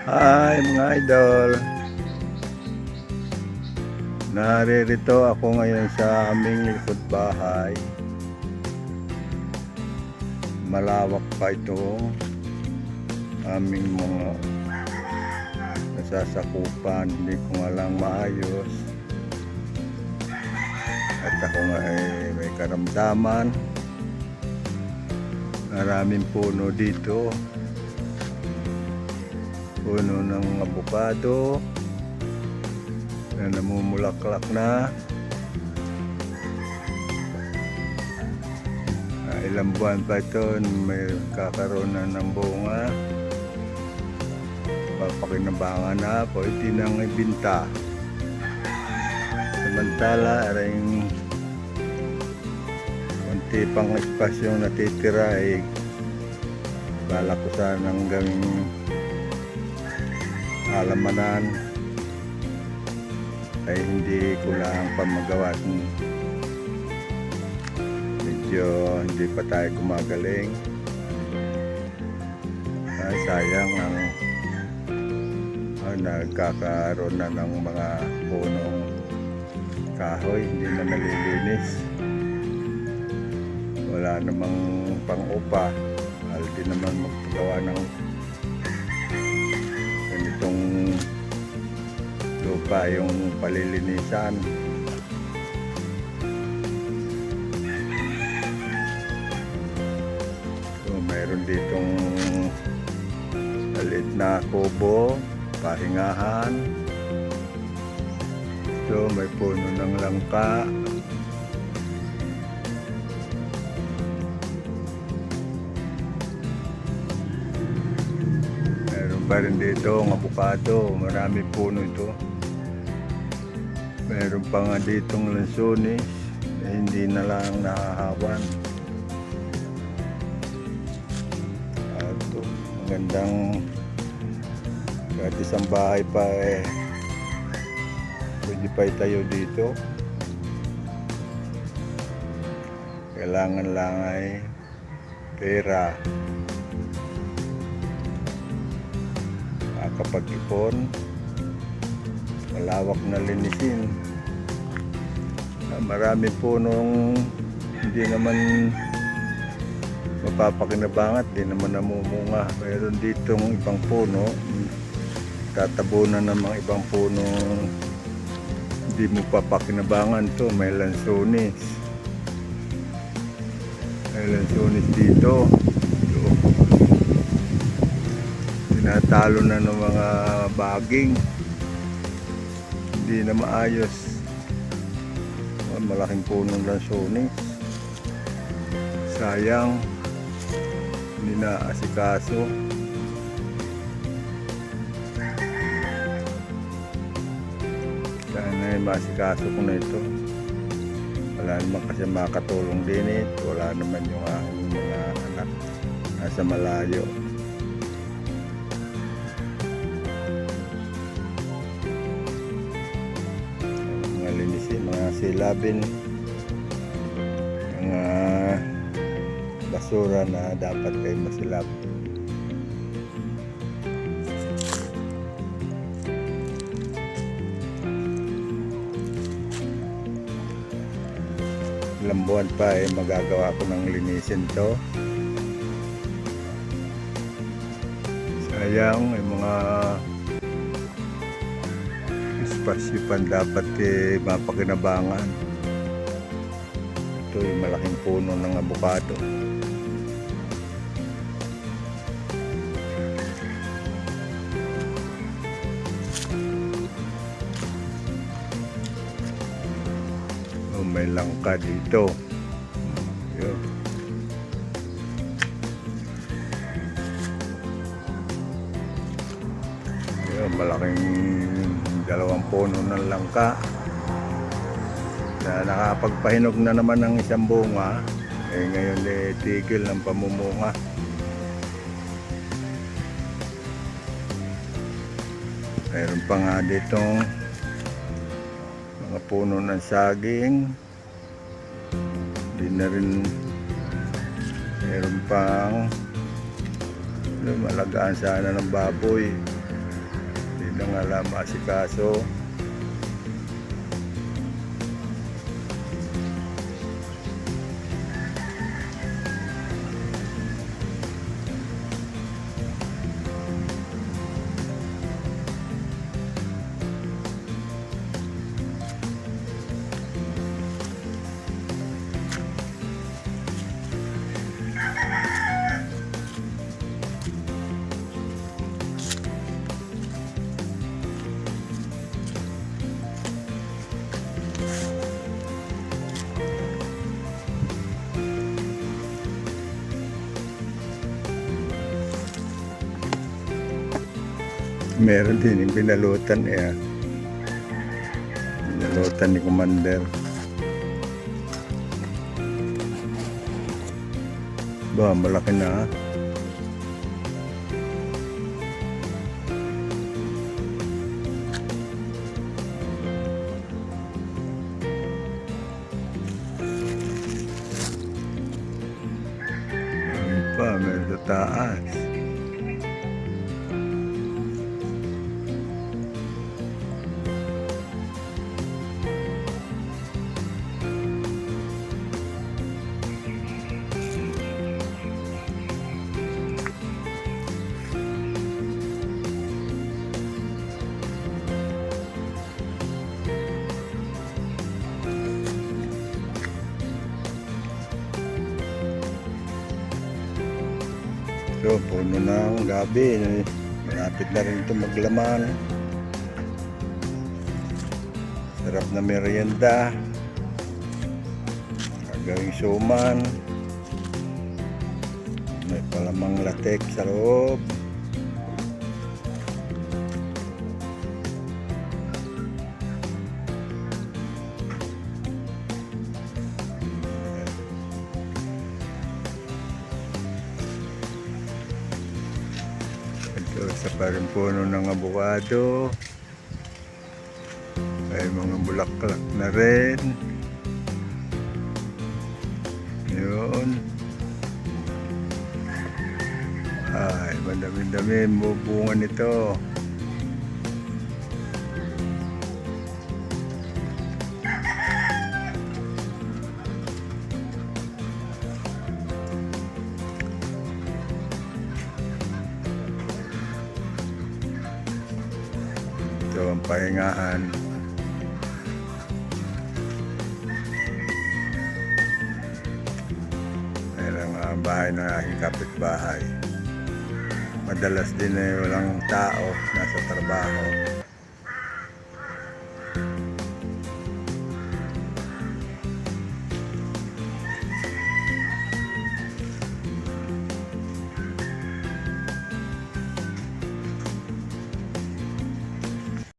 Hi mga idol, naririto ako ngayon sa aming likod bahay. Malawak pa ito, aming mga nasasakupan, hindi ko nga lang maayos. At ako nga ay may karamdaman. Maraming puno dito, puno ng abukado na namumulaklak na. Ilang buwan pa ito may kakaroon na ng bunga, papakinabangan na, pwede nang ibinta. Samantala aring konti pang espasyong natitira ay bala ko sanang gawing halamanan, ay hindi ko lang pa magawa. Medyo hindi pa tayo gumagaling. Ay, sayang ang nagkakaroon na ng mga punong kahoy, hindi na nalilinis. Wala namang pang-upa, aldi naman magpagawa ng ganitong lupa yung palilinisan. So, mayroon ditong maliit na kubo, pahingahan. So, may puno ng langka. Meron pa rin dito ang abukado, marami puno ito. Meron pa nga ditong lansones na hindi na lang nahahawan. Ito, magandang kahit isang bahay pa pwede pa itayo dito. Kailangan lang ay pera, makakapag-ipon, malawak na linisin. Marami punong hindi naman mapapakinabangan, di naman namumunga. Mayroon ditong ibang puno, tatabunan ng mga ibang puno, hindi mo papakinabangan to. May lansones, dito. Tinatalo na ng mga baging, hindi na maayos. Malaking punong lansones, sayang hindi na asikaso. Sana ay masikaso ko na ito. Wala naman kasi makatulong din ito. Wala naman yung aking mga anak nasa malayo. Mga linisin, mga silabin, mga basura na dapat kayo masilap. Ilang buwan pa magagawa ko ng linisin to. Sayang, may mga espasyo pa dapat mapakinabangan. Ito yung malaking puno ng abukado. May langka dito. Yun. Yun, malaking dalawang puno ng langka na nakapagpahinog na naman ng isang bunga. Ngayon tigil ng pamumunga. Mayroon pa nga ditong mga puno ng saging. Hindi na rin. Meron pang lumalagaan sana ng baboy. na nga lang maasikaso. Meron din yung pinalutan eh. Pinalutan ni Commander. Ba, malaki na. Ayun pa, meron sa taas. So, puno ng gabi. Malapit na rin ito maglaman. Sarap na merienda. Gagawing suman. May palamang latek sa loob. Ito sa parang puno ng abukado. May mga bulaklak na rin. Yun. Ay, madami-dami bunga nito. Ito ang pahingahan. Mayroong bahay ng aking kapitbahay. Madalas din walang tao, nasa trabaho.